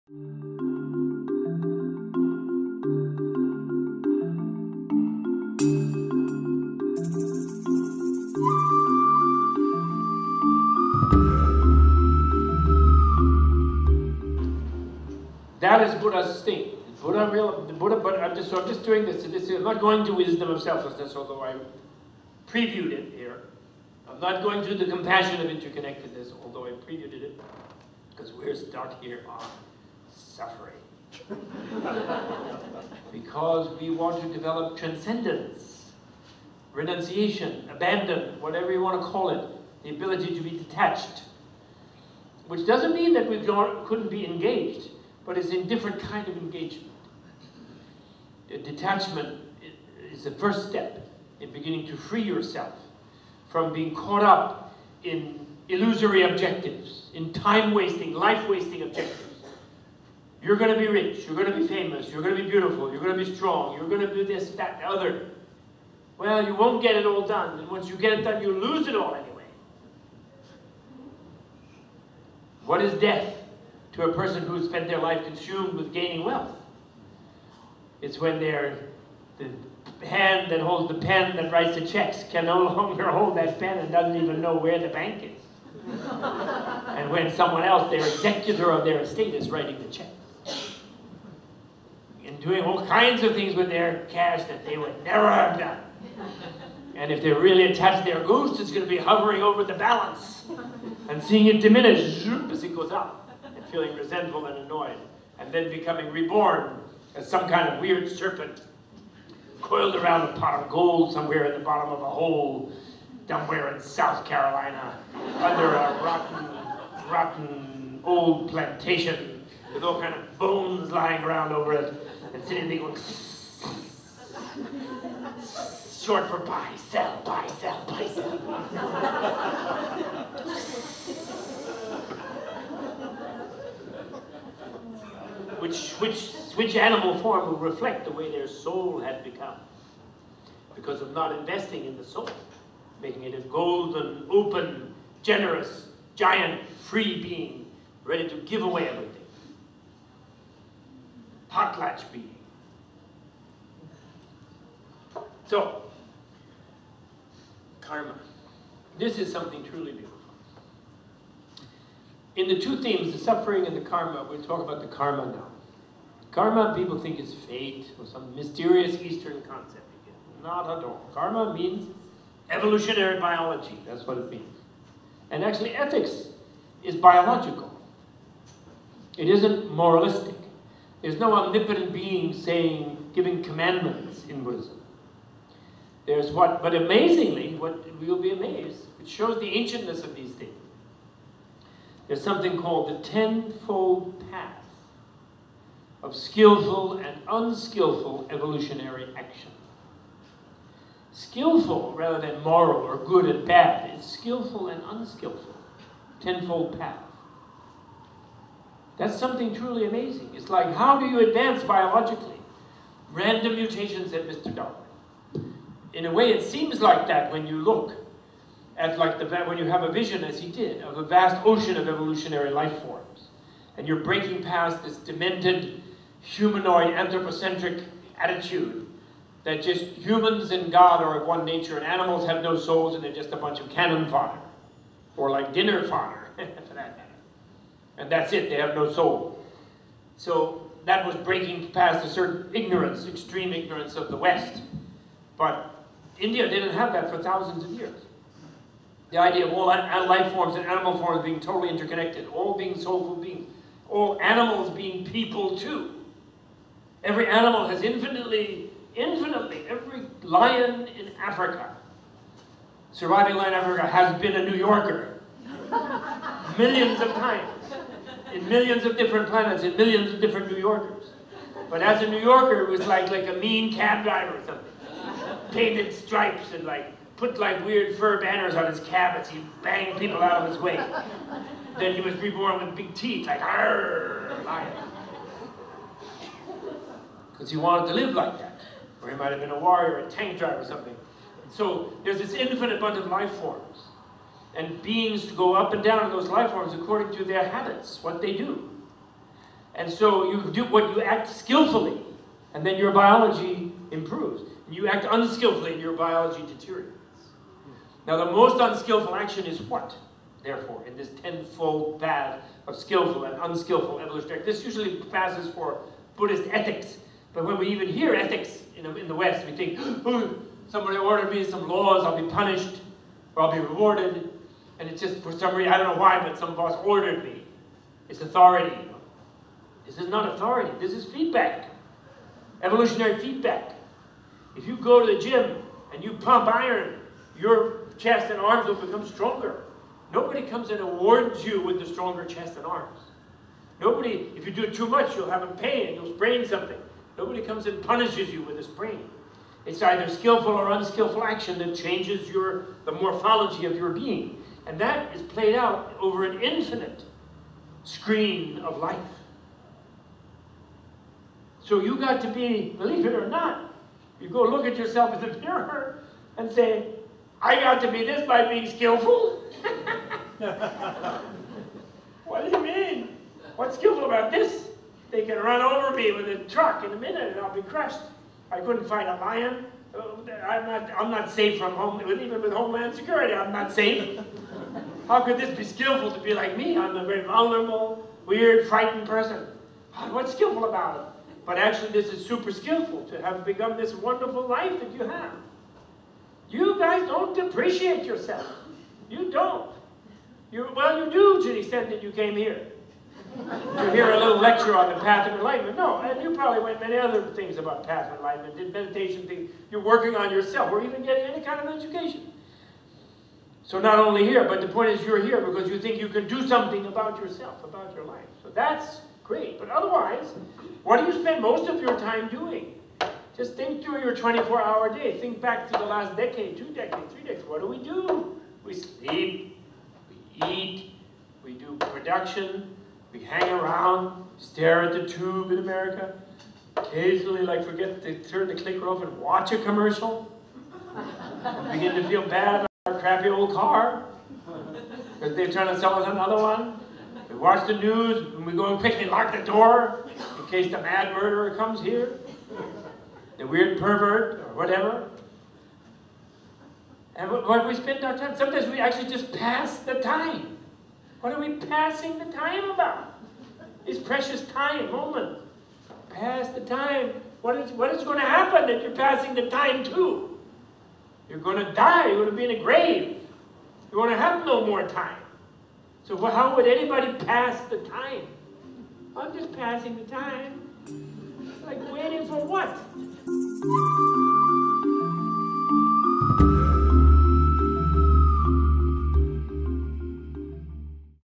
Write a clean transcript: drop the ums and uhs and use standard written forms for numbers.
That is Buddha's thing. But I'm just doing this. I'm not going to wisdom of selflessness, although I previewed it here. I'm not going to the compassion of interconnectedness, although I previewed it, because we're stuck here on suffering. Because we want to develop transcendence, renunciation, abandon, whatever you want to call it, the ability to be detached. Which doesn't mean that we couldn't be engaged, but it's a different kind of engagement. Detachment is the first step in beginning to free yourself from being caught up in illusory objectives, in time-wasting, life-wasting objectives. You're going to be rich, you're going to be famous, you're going to be beautiful, you're going to be strong, you're going to do this, that, the other. Well, you won't get it all done, and once you get it done, you lose it all anyway. What is death to a person who has spent their life consumed with gaining wealth? It's when the hand that holds the pen that writes the checks can no longer hold that pen and doesn't even know where the bank is. And when someone else, their executor of their estate, is writing the check. And doing all kinds of things with their cash that they would never have done. And if they're really attached to their ghost, it's going to be hovering over the balance and seeing it diminish as it goes up, and feeling resentful and annoyed, and then becoming reborn as some kind of weird serpent coiled around a pot of gold somewhere in the bottom of a hole somewhere in South Carolina under a rotten old plantation with all kind of bones lying around over it and sitting there going short for buy, sell, buy, sell, buy, sell. Which animal form will reflect the way their soul had become because of not investing in the soul, making it a golden, open, generous, giant, free being, ready to give away everything. Potlatch being. So, karma. This is something truly beautiful. In the two themes, the suffering and the karma, we'll talk about the karma now. Karma, people think is fate or some mysterious Eastern concept. Not at all. Karma means evolutionary biology. That's what it means. And actually, ethics is biological. It isn't moralistic. There's no omnipotent being giving commandments in Buddhism. But amazingly, we'll be amazed, it shows the ancientness of these things. There's something called the tenfold path of skillful and unskillful evolutionary action. Skillful rather than moral or good and bad, it's skillful and unskillful. Tenfold path. That's something truly amazing. It's like, how do you advance biologically? Random mutations, said Mr. Darwin. In a way, it seems like that when you look at when you have a vision, as he did, of a vast ocean of evolutionary life forms. And you're breaking past this demented, humanoid, anthropocentric attitude that just humans and God are of one nature and animals have no souls and they're just a bunch of cannon fodder. Or like dinner fodder, for that matter. And that's it, they have no soul. So that was breaking past a certain ignorance, extreme ignorance of the West. But India didn't have that for thousands of years. The idea of all life forms and animal forms being totally interconnected, all being soulful beings, all animals being people too. Every animal has infinitely, every lion in Africa, surviving lion in Africa, has been a New Yorker. Millions of times. In millions of different planets, in millions of different New Yorkers. But as a New Yorker, it was like a mean cab driver or something. Painted stripes and put weird fur banners on his cab as he banged people out of his way. Then he was reborn with big teeth, like, arrgh, lion. Because he wanted to live like that. Or he might have been a warrior, a tank driver or something. So there's this infinite bunch of life forms. And beings go up and down in those life forms according to their habits, what they do. And so you do what you act skillfully, and then your biology improves. And you act unskillfully, and your biology deteriorates. Now, the most unskillful action is what? Therefore, in this tenfold path of skillful and unskillful evolutionary, this usually passes for Buddhist ethics. But when we even hear ethics in the West, we think, oh, somebody ordered me some laws, I'll be punished, or I'll be rewarded. And it's just for some reason, I don't know why, but some boss ordered me. It's authority. This is not authority, this is feedback. Evolutionary feedback. If you go to the gym and you pump iron, your chest and arms will become stronger. Nobody comes and awards you with the stronger chest and arms. Nobody, if you do it too much, you'll have a pain, you'll sprain something. Nobody comes and punishes you with a sprain. It's either skillful or unskillful action that changes the morphology of your being. And that is played out over an infinite screen of life. So you got to be, believe it or not, you go look at yourself in the mirror and say, I got to be this by being skillful? What do you mean? What's skillful about this? They can run over me with a truck in a minute and I'll be crushed. I couldn't fight a lion. I'm not safe from home, even with Homeland Security, I'm not safe. How could this be skillful to be like me? I'm a very vulnerable, weird, frightened person. What's skillful about it? But actually this is super skillful to have become this wonderful life that you have. You guys don't appreciate yourself. You don't. Well, you do to the extent that you came here. To hear a little lecture on the path of enlightenment. No, and you probably went many other things about path of enlightenment, did meditation things. You're working on yourself, or even getting any kind of education. So not only here, but the point is you're here because you think you can do something about yourself, about your life. So that's great. But otherwise, what do you spend most of your time doing? Just think through your 24-hour day. Think back to the last decade, 2 decades, 3 decades. What do? We sleep, we eat, we do production, we hang around, stare at the tube in America, occasionally forget to turn the clicker off and watch a commercial, and begin to feel bad about our crappy old car, because they're trying to sell us another one. We watch the news, and we go and quickly lock the door, in case the mad murderer comes here, the weird pervert, or whatever. And what we spend our time, sometimes we actually just pass the time. What are we passing the time about? This precious time, moment. Pass the time. What is going to happen that you're passing the time to? You're going to die. You're going to be in a grave. You're going to have no more time. So how would anybody pass the time? I'm just passing the time. Like, wait